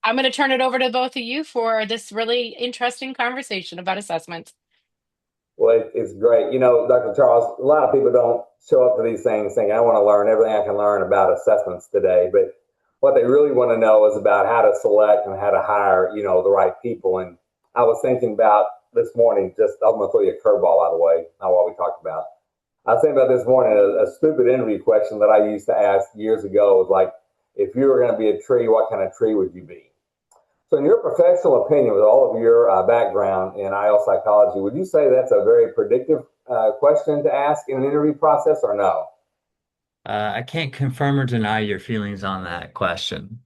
I'm going to turn it over to both of you for this really interesting conversation about assessments. Well, it's great. Dr. Charles, a lot of people don't show up to these things thinking, I want to learn everything I can learn about assessments today. But what they really want to know is about how to select and how to hire, the right people. And I was thinking about this morning, just I'm going to throw you a curveball, by the way, not what we talked about. I was thinking about this morning, a stupid interview question that I used to ask years ago was like, if you were going to be a tree, what kind of tree would you be? So, in your professional opinion, with all of your background in IL psychology, would you say that's a very predictive question to ask in an interview process, or no? I can't confirm or deny your feelings on that question.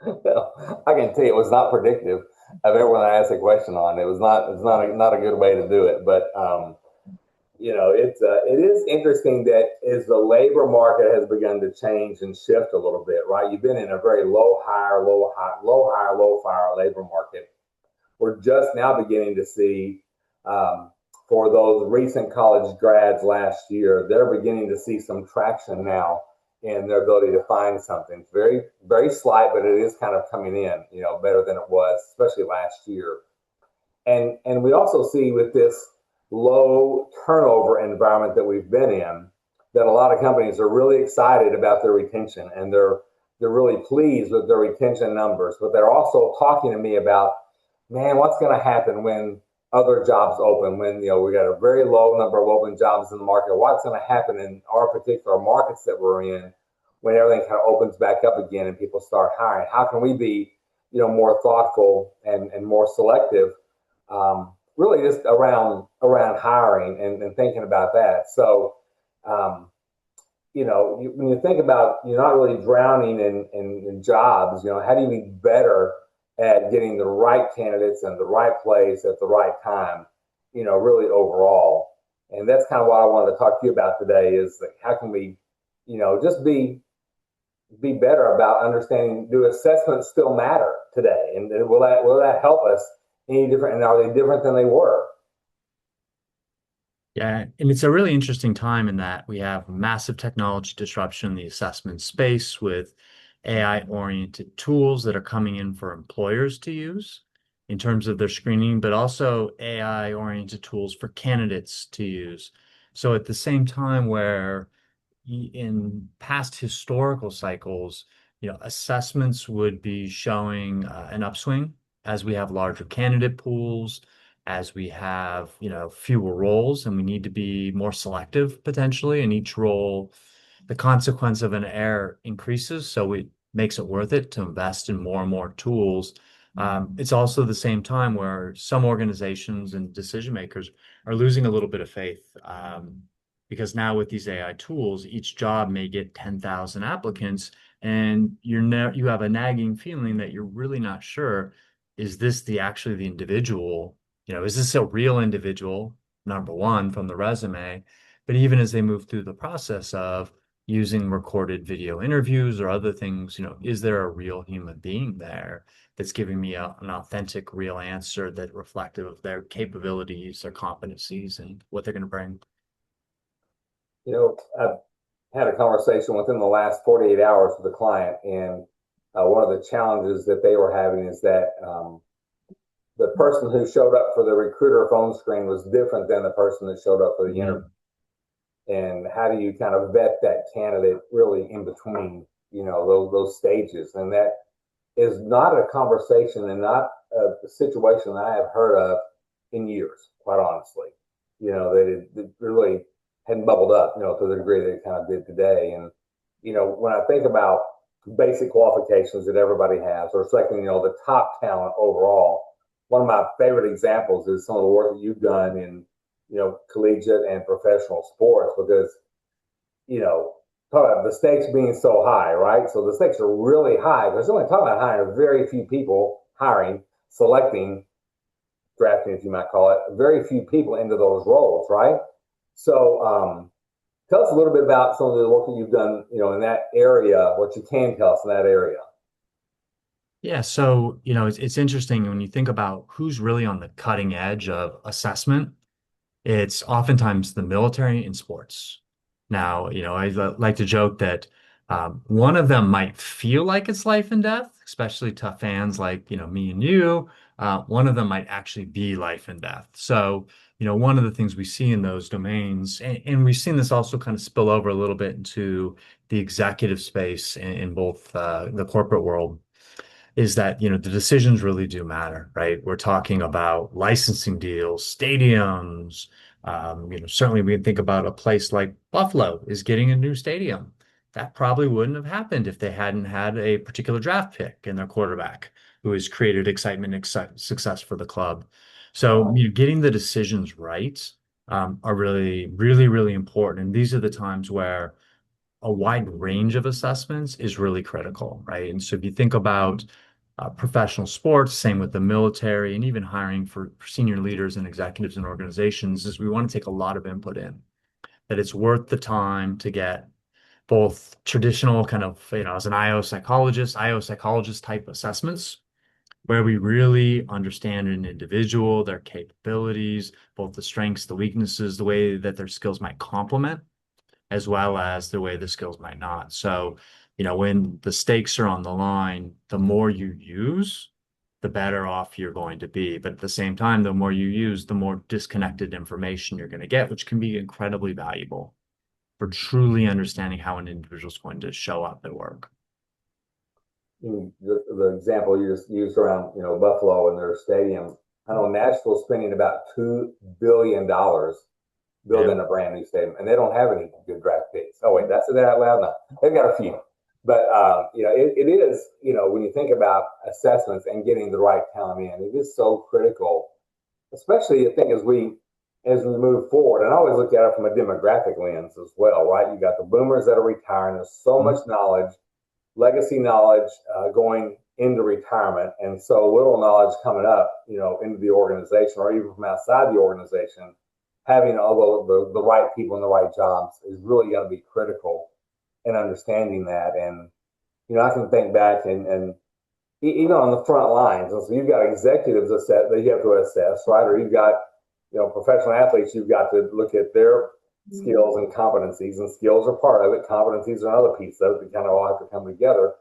Well, I can tell you it was not predictive of everyone I asked a question on. It was not. It's not a good way to do it. But it is interesting that as the labor market has begun to change and shift a little bit, right? You've been in a very low hire, low hire, low hire, low fire labor market. We're just now beginning to see, for those recent college grads last year, they're beginning to see some traction now in their ability to find something. It's very, very slight, but it is kind of coming in, better than it was, especially last year. And we also see with this low turnover environment that we've been in, that a lot of companies are really excited about their retention and they're really pleased with their retention numbers, but they're also talking to me about, man, what's going to happen when other jobs open, when we got a very low number of open jobs in the market? What's going to happen in our particular markets that we're in when everything kind of opens back up again and people start hiring? How can we be more thoughtful and more selective, really just around hiring and thinking about that? So um, when you think about you're not really drowning in jobs, how do you be better at getting the right candidates in the right place at the right time, really overall? And that's kind of what I wanted to talk to you about today is like, how can we, just be better about understanding, do assessments still matter today? And will that help us any different? And are they different than they were? Yeah, and it's a really interesting time in that we have massive technology disruption in the assessment space with AI-oriented tools that are coming in for employers to use in terms of their screening, but also AI-oriented tools for candidates to use. So at the same time where in past historical cycles, assessments would be showing an upswing as we have larger candidate pools, as we have, fewer roles, and we need to be more selective potentially in each role. The consequence of an error increases, so it makes it worth it to invest in more and more tools. It's also the same time where some organizations and decision makers are losing a little bit of faith. Because now with these AI tools, each job may get 10,000 applicants, and you have a nagging feeling that you're really not sure, is this actually the individual? Is this a real individual, number one, from the resume? But even as they move through the process of using recorded video interviews or other things, is there a real human being there that's giving me an authentic, real answer that reflective of their capabilities, their competencies, and what they're going to bring? I've had a conversation within the last 48 hours with a client, and one of the challenges that they were having is that the person who showed up for the recruiter phone screen was different than the person that showed up for the interview. Mhm. And how do you kind of vet that candidate really in between, those stages? And that is not a conversation and not a situation that I have heard of in years, quite honestly. That it really hadn't bubbled up, to the degree that it kind of did today. And, when I think about basic qualifications that everybody has, or selecting, the top talent overall, one of my favorite examples is some of the work that you've done in, collegiate and professional sports, because, talk about the stakes being so high, right? So the stakes are really high. There's only talking about hiring very few people, selecting, drafting, if you might call it, very few people into those roles, right? So tell us a little bit about some of the work that you've done, in that area, what you can tell us in that area. Yeah, so it's interesting when you think about who's really on the cutting edge of assessment. It's oftentimes the military and sports. Now, I like to joke that One of them might feel like it's life and death, especially to fans like, me and you. One of them might actually be life and death. So, one of the things we see in those domains, and we've seen this also kind of spill over a little bit into the executive space in both the corporate world, is that, the decisions really do matter, right? We're talking about licensing deals, stadiums. Certainly we can think about a place like Buffalo is getting a new stadium. That probably wouldn't have happened if they hadn't had a particular draft pick in their quarterback who has created excitement and success for the club. So, getting the decisions right are really, really, really important. And these are the times where a wide range of assessments is really critical, right? And so if you think about professional sports, same with the military, and even hiring for senior leaders and executives and organizations, is we want to take a lot of input in, that it's worth the time to get both traditional kind of, as an IO psychologist type assessments, where we really understand an individual, their capabilities, both the strengths, the weaknesses, the way that their skills might complement as well as the way the skills might not. So, when the stakes are on the line, the more you use, the better off you're going to be. But at the same time, the more you use, the more disconnected information you're going to get, which can be incredibly valuable for truly understanding how an individual is going to show up at work. The example you just used around, Buffalo and their stadium. I know Nashville's spending about $2 billion building a brand new stadium, and they don't have any good draft picks. Oh wait, that's it out loud. No, they've got a few, but it is, when you think about assessments and getting the right talent in, it is so critical, especially I think as we move forward. And I always look at it from a demographic lens as well, right? You got the boomers that are retiring. There's so much knowledge, legacy knowledge going into retirement, and so little knowledge coming up, into the organization or even from outside the organization. Having all the right people in the right jobs is really going to be critical in understanding that. And, I can think back and even on the front lines. And so you've got executives that you have to assess, right? Or you've got, professional athletes, you've got to look at their skills and competencies, and skills are part of it. Competencies are another piece of it that kind of all have to come together.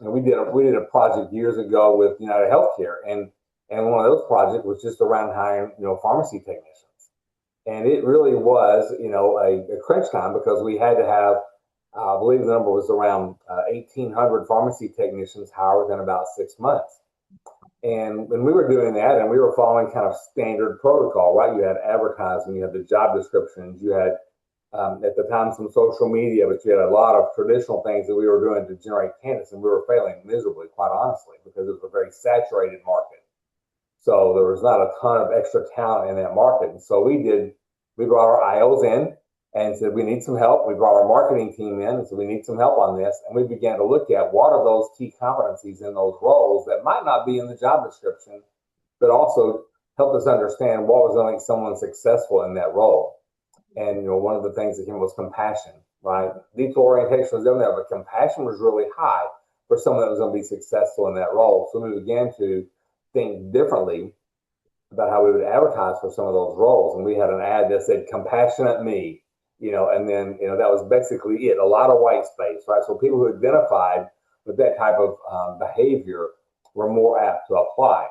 And we did a project years ago with United Healthcare, and one of those projects was just around hiring, pharmacy technicians. And it really was, a crunch time, because we had to have, I believe the number was around 1,800 pharmacy technicians hired within about 6 months. And when we were doing that, and we were following kind of standard protocol, right? You had advertising, you had the job descriptions, you had, at the time, some social media, but you had a lot of traditional things that we were doing to generate candidates, and we were failing miserably, quite honestly, because it was a very saturated market. So there was not a ton of extra talent in that market. And so we brought our IOs in and said, we need some help. We brought our marketing team in and said, we need some help on this. And we began to look at what are those key competencies in those roles that might not be in the job description, but also helped us understand what was going to make someone successful in that role. And, one of the things that came was compassion, right? Detour orientation was in there, but compassion was really high for someone that was going to be successful in that role. So we began to think differently about how we would advertise for some of those roles. And we had an ad that said, compassionate me, and then, that was basically it. A lot of white space, right? So people who identified with that type of behavior were more apt to apply.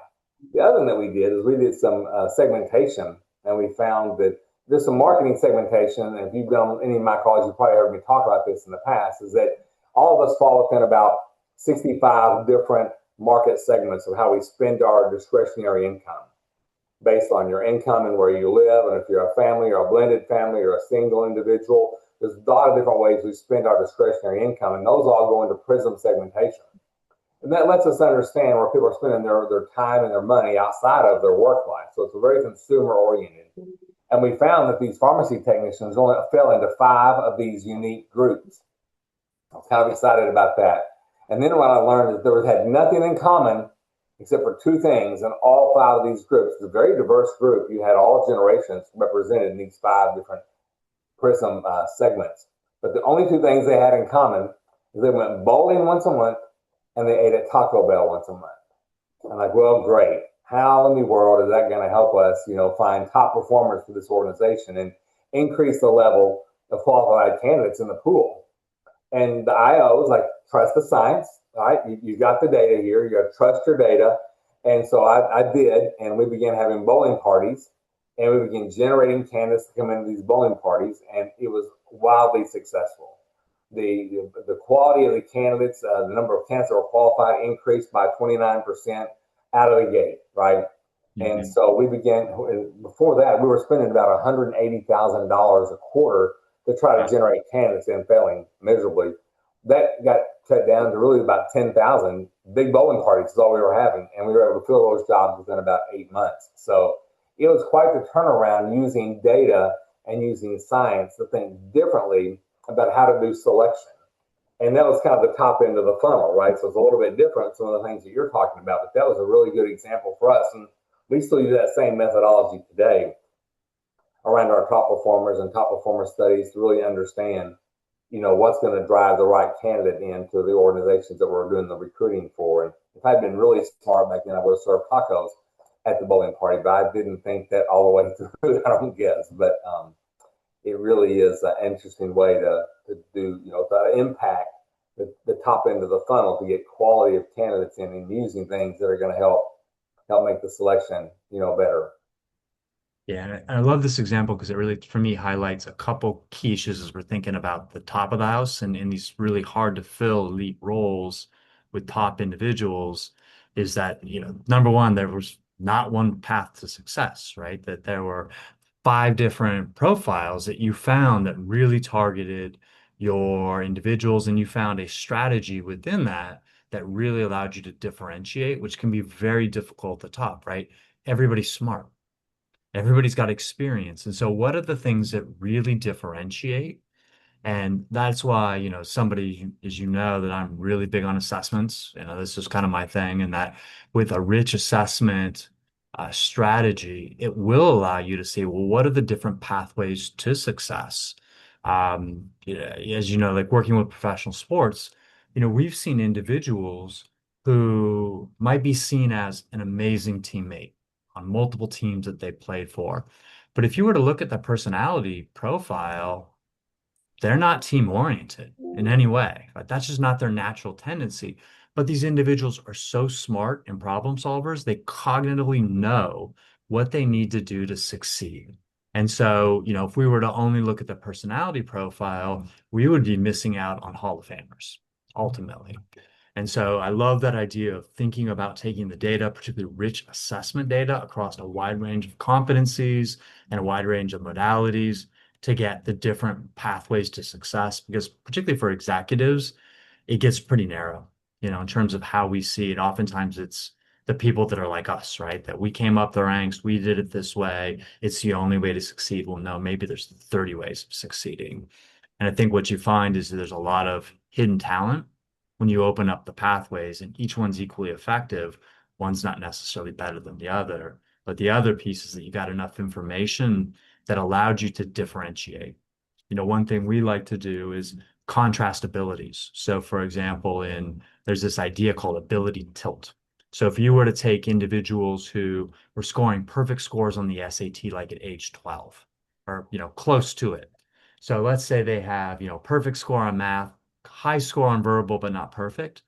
The other thing that we did is we did some segmentation, and we found that there's some marketing segmentation. And if you've done any of my calls, you've probably heard me talk about this in the past, is that all of us fall within about 65 different market segments of how we spend our discretionary income based on your income and where you live. And if you're a family or a blended family or a single individual, there's a lot of different ways we spend our discretionary income, and those all go into PRISM segmentation. And that lets us understand where people are spending their time and their money outside of their work life. So it's very consumer oriented. And we found that these pharmacy technicians only fell into 5 of these unique groups. I was kind of excited about that. And then when I learned that there had nothing in common except for 2 things in all 5 of these groups. It's a very diverse group. You had all generations represented in these 5 different PRISM segments. But the only 2 things they had in common is they went bowling once a month and they ate at Taco Bell once a month. I'm like, well, great. How in the world is that going to help us, find top performers for this organization and increase the level of qualified candidates in the pool? And the IO is like, trust the science, right? You got the data here. You got to trust your data. And so I did, and we began having bowling parties, and we began generating candidates to come into these bowling parties, and it was wildly successful. The quality of the candidates, the number of candidates that were qualified increased by 29% out of the gate, right? And Mhm. so we began, before that, we were spending about $180,000 a quarter to try to Wow. generate candidates and failing miserably. That got cut down to really about 10,000. Big bowling parties is all we were having, and we were able to fill those jobs within about 8 months. So it was quite the turnaround using data and using science to think differently about how to do selection. And that was kind of the top end of the funnel, right? So it's a little bit different, some of the things that you're talking about, but that was a really good example for us. And we still use that same methodology today around our top performers and top performer studies to really understand, what's going to drive the right candidate into the organizations that we're doing the recruiting for. And if I'd been really smart back then, I would have served tacos at the bowling party, but I didn't think that all the way through. I don't guess, but it really is an interesting way to do, to impact the top end of the funnel to get quality of candidates in and using things that are going to help make the selection, better. Yeah, and I love this example because it really, for me, highlights a couple key issues as we're thinking about the top of the house and in these really hard to fill elite roles with top individuals. Is that, number one, there was not one path to success, right? That there were five different profiles that you found that really targeted your individuals, and you found a strategy within that that really allowed you to differentiate, which can be very difficult at the top, right? Everybody's smart. Everybody's got experience. And so what are the things that really differentiate? And that's why, somebody, as you know, that I'm really big on assessments. This is kind of my thing, and that with a rich assessment strategy, it will allow you to see, well, what are the different pathways to success? As you know, like working with professional sports, we've seen individuals who might be seen as an amazing teammate on multiple teams that they played for. But if you were to look at the personality profile, they're not team oriented in any way. Right? That's just not their natural tendency. But these individuals are so smart and problem solvers, they cognitively know what they need to do to succeed. And so, if we were to only look at the personality profile, we would be missing out on Hall of Famers ultimately. And so I love that idea of thinking about taking the data, particularly rich assessment data across a wide range of competencies and a wide range of modalities to get the different pathways to success. Because particularly for executives, it gets pretty narrow, in terms of how we see it. Oftentimes it's the people that are like us, right? That we came up the ranks, we did it this way. It's the only way to succeed. Well, no, maybe there's 30 ways of succeeding. And I think what you find is that there's a lot of hidden talent when you open up the pathways, and each one's equally effective. One's not necessarily better than the other, but the other piece is that you got enough information that allowed you to differentiate. One thing we like to do is contrast abilities. So, for example, there's this idea called ability tilt. So, if you were to take individuals who were scoring perfect scores on the SAT, like at age 12, or close to it. So, let's say they have perfect score on math, high score on verbal, but not perfect,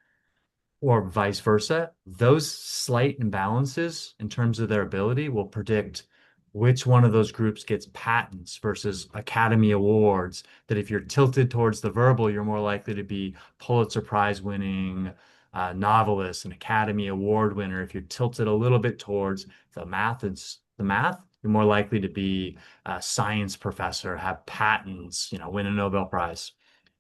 or vice versa, those slight imbalances in terms of their ability will predict which one of those groups gets patents versus Academy Awards. That if you're tilted towards the verbal, you're more likely to be Pulitzer Prize winning novelist, an Academy Award winner. If you're tilted a little bit towards the math, you're more likely to be a science professor, have patents, win a Nobel Prize.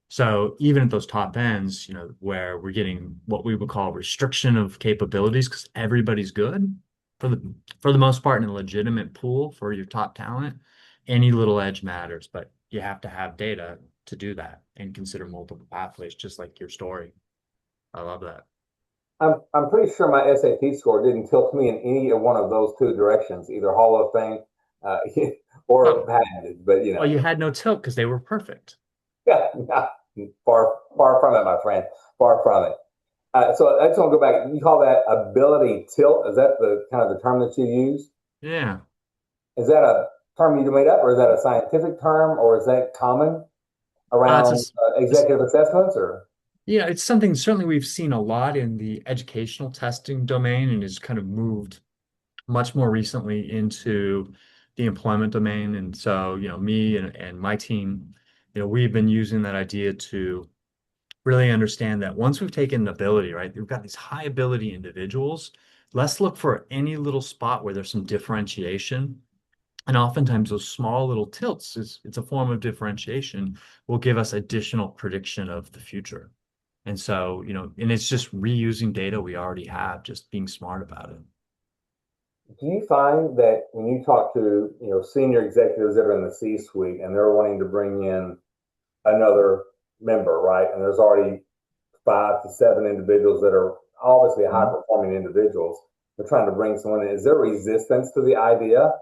So even at those top ends, where we're getting what we would call restriction of capabilities because everybody's good for the most part in a legitimate pool for your top talent, any little edge matters, but you have to have data to do that and consider multiple pathways, just like your story. I love that. I'm pretty sure my SAT score didn't tilt me in any of one of those two directions, either Hall of Fame uh, or Oh, patented. But well, you had no tilt because they were perfect. yeah, far far from it, my friend. Far from it. So I just want to go back. You call that ability tilt? Is that the kind of the term that you use? Yeah. Is that a term you made up, or is that a scientific term, or is that common around It's executive assessments or? yeah, it's something certainly we've seen a lot in the educational testing domain and has kind of moved much more recently into the employment domain. And so, me and my team, we've been using that idea to really understand that once we've taken an ability, right, we've got these high ability individuals, let's look for any little spot where there's some differentiation. And oftentimes those small little tilts it's a form of differentiation will give us additional prediction of the future. And so, and it's just reusing data we already have, just being smart about it. Do you find that when you talk to senior executives that are in the C-suite and they're wanting to bring in another member, right? And there's already 5 to 7 individuals that are obviously high Mhm. performing individuals. They're trying to bring someone in. Is there resistance to the idea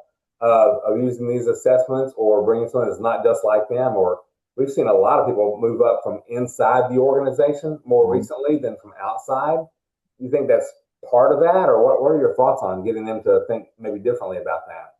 of using these assessments or bringing someone that's not just like them? Or we've seen a lot of people move up from inside the organization more Mhm. recently than from outside. You think that's part of that, or what are your thoughts on getting them to think maybe differently about that?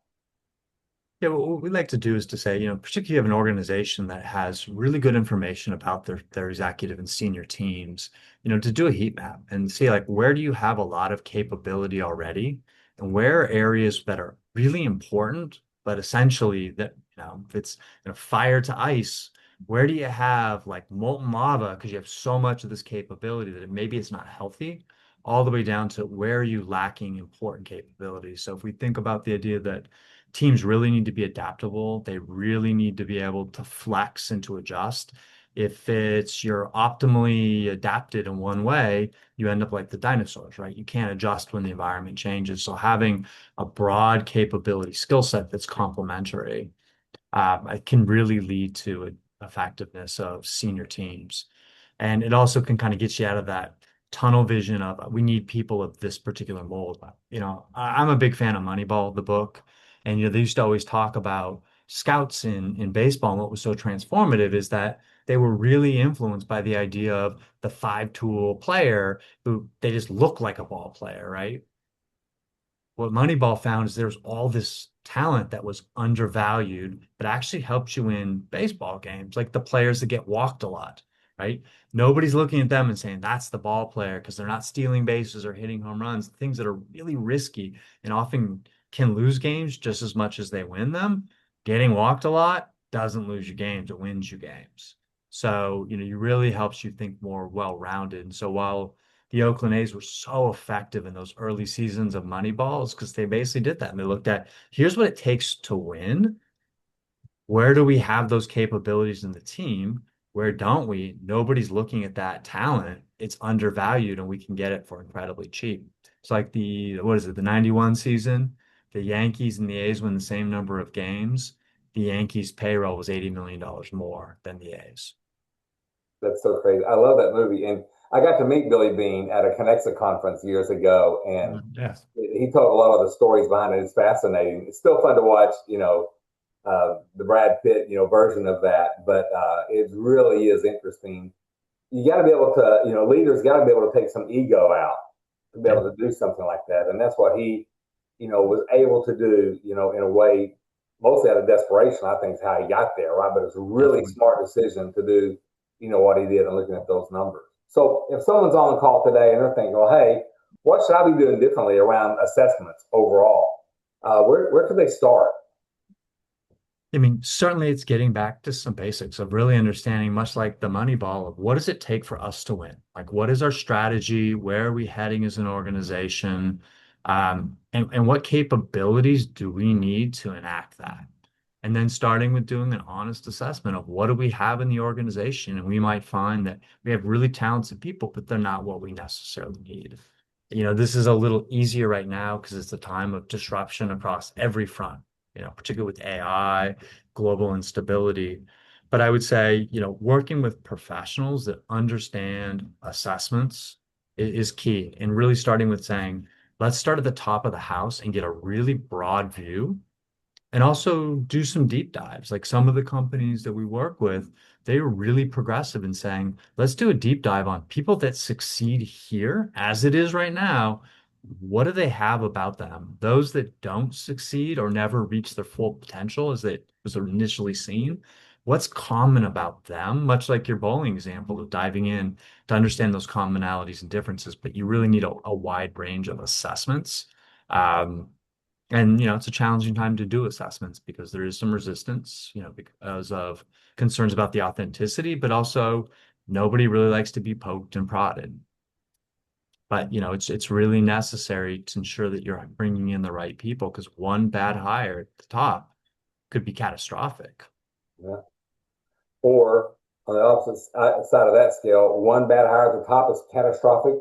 Yeah, what we like to do is to say, particularly if you have an organization that has really good information about their executive and senior teams, to do a heat map and see like where do you have a lot of capability already and where are areas that are really important, but essentially that, if it's fire to ice, where do you have like molten lava because you have so much of this capability that maybe it's not healthy, all the way down to where are you lacking important capabilities. So if we think about the idea that teams really need to be adaptable. They really need to be able to flex and to adjust. If it's you're optimally adapted in one way, you end up like the dinosaurs, right? You can't adjust when the environment changes. So having a broad capability skill set that's complementary, it can really lead to effectiveness of senior teams. And it also can kind of get you out of that tunnel vision of we need people of this particular mold. I'm a big fan of Moneyball, the book. And they used to always talk about scouts in baseball. And what was so transformative is that they were really influenced by the idea of the five-tool player who they just look like a ball player, right? What Moneyball found is there's all this talent that was undervalued, but actually helps you in baseball games, like the players that get walked a lot, right? Nobody's looking at them and saying that's the ball player because they're not stealing bases or hitting home runs, things that are really risky and often can lose games just as much as they win them. Getting walked a lot doesn't lose you games, it wins you games. So, it really helps you think more well-rounded. And so while the Oakland A's were so effective in those early seasons of Moneyball is because they basically did that. And they looked at here's what it takes to win. Where do we have those capabilities in the team? Where don't we? Nobody's looking at that talent. It's undervalued and we can get it for incredibly cheap. It's like what is it, the 91 season? The Yankees and the A's win the same number of games. The Yankees payroll was $80 million more than the A's. That's so crazy. I love that movie. And I got to meet Billy Bean at a Conexa conference years ago, and Yes. he told a lot of the stories behind it. It's fascinating. It's still fun to watch, the Brad Pitt, version of that, but it really is interesting. You got to be able to, leaders got to be able to take some ego out to be Yeah. able to do something like that. And that's what he, was able to do, in a way, mostly out of desperation, I think is how he got there, right? But it's a really Definitely. smart decision to do, what he did and looking at those numbers. So if someone's on the call today and they're thinking, well, hey, what should I be doing differently around assessments overall? Where could they start? I mean, certainly it's getting back to some basics of really understanding, much like the money ball, of what does it take for us to win? Like, what is our strategy? Where are we heading as an organization? And what capabilities do we need to enact that? And then starting with doing an honest assessment of what do we have in the organization? And we might find that we have really talented people, but they're not what we necessarily need. This is a little easier right now because it's a time of disruption across every front, particularly with AI, global instability. But I would say, working with professionals that understand assessments is key. And really starting with saying, let's start at the top of the house and get a really broad view and also do some deep dives. Like some of the companies that we work with, they are really progressive in saying, let's do a deep dive on people that succeed here as it is right now. What do they have about them? Those that don't succeed or never reach their full potential as it was initially seen, what's common about them, much like your bowling example of diving in to understand those commonalities and differences, but you really need a wide range of assessments. Um, and it's a challenging time to do assessments because there is some resistance, because of concerns about the authenticity, but also nobody really likes to be poked and prodded. But it's really necessary to ensure that you're bringing in the right people because one bad hire at the top could be catastrophic. Yeah. Or on the opposite side of that scale, one bad hire at the top is catastrophic,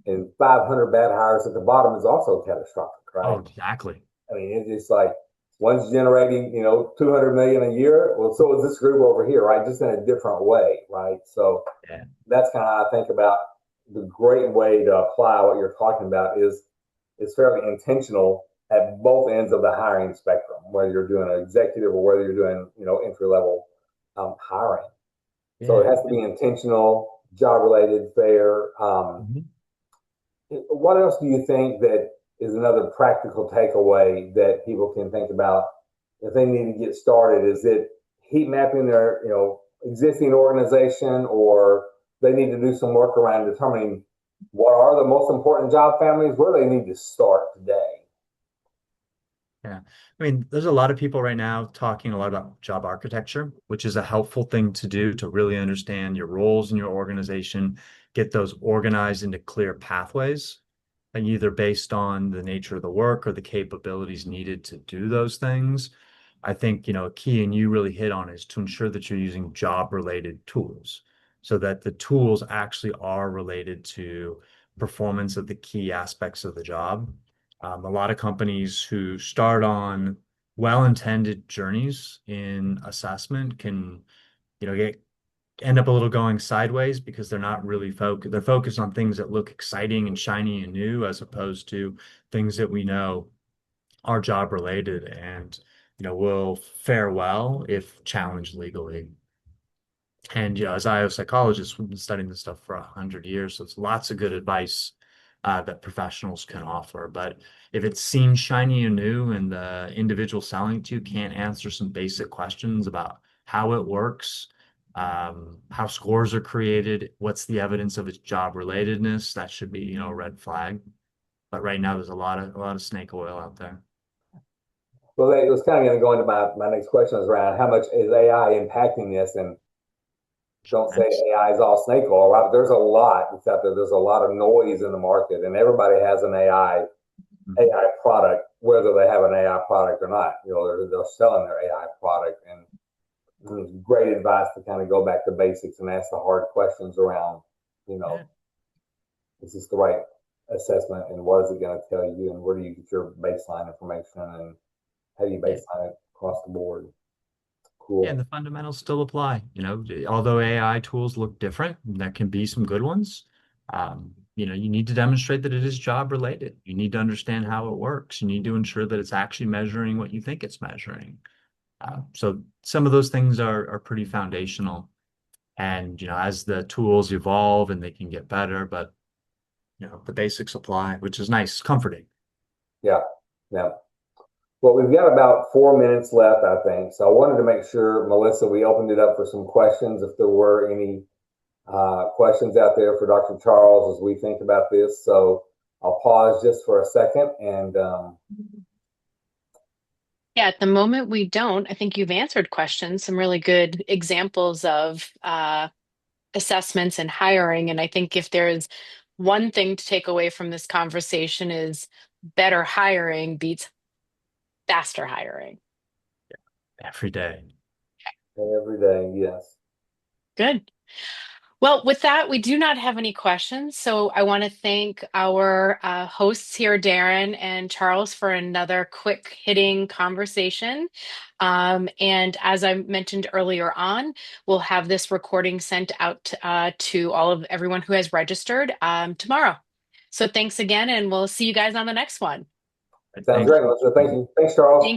and 500 bad hires at the bottom is also catastrophic, Oh, right? exactly. I mean, it's just like one's generating, 200 million a year. Well, so is this group over here, right? Just in a different way, right? So Yeah. that's kind of how I think about the great way to apply what you're talking about is fairly intentional at both ends of the hiring spectrum, whether you're doing an executive or whether you're doing, entry level hiring. So it Yeah. has to be intentional, job related, fair. Mhm. What else do you think that is another practical takeaway that people can think about if they need to get started? Is it heat mapping their, existing organization, or they need to do some work around determining what are the most important job families? Where do they need to start today? Yeah. I mean, there's a lot of people right now talking a lot about job architecture, which is a helpful thing to do to really understand your roles in your organization, get those organized into clear pathways, and either based on the nature of the work or the capabilities needed to do those things. I think, a key, and you really hit on, is to ensure that you're using job related tools so that the tools actually are related to performance of the key aspects of the job. A lot of companies who start on well-intended journeys in assessment can, get end up a little going sideways because they're not really focused. They're focused on things that look exciting and shiny and new, as opposed to things that we know are job related and will fare well if challenged legally. And as IO psychologists, we've been studying this stuff for 100 years, so it's lots of good advice that professionals can offer. But if it seems shiny and new, and the individual selling it to you can't answer some basic questions about how it works, how scores are created, what's the evidence of its job relatedness, that should be a red flag. But right now, there's a lot of snake oil out there. Well, it was kind of going to go into my next question is around how much is AI impacting this? And don't say Tremendous. AI is all snake oil, right? There's a lot that's out there. There's a lot of noise in the market, and everybody has an Mhm. AI product, whether they have an AI product or not. They're selling their AI product, and it's great advice to kind of go back to basics and ask the hard questions around, you Yeah. know, is this the right assessment, and what is it going to tell you, and where do you get your baseline information, and how do you Yeah. baseline it across the board? Yeah, and Cool. the fundamentals still apply. Although AI tools look different, there can be some good ones. You need to demonstrate that it is job related. You need to understand how it works. You need to ensure that it's actually measuring what you think it's measuring. So some of those things are pretty foundational. And as the tools evolve and they can get better, but the basics apply, which is nice, comforting. Yeah. Yeah. Well, we've got about 4 minutes left, I think. So I wanted to make sure, Melissa, we opened it up for some questions if there were any questions out there for Dr. Charles as we think about this. So I'll pause just for a second and Yeah, at the moment we don't. I think you've answered questions, some really good examples of assessments and hiring. And I think if there's one thing to take away from this conversation is better hiring beats faster hiring. Every day. every day, yes. Good. Well, with that, we do not have any questions. So I want to thank our hosts here, Darren and Charles, for another quick hitting conversation. And as I mentioned earlier on, we'll have this recording sent out to all of everyone who has registered tomorrow. So thanks again, and we'll see you guys on the next one. Sounds Thank great, Melissa. Thank you. you. Thanks, Charles. Thank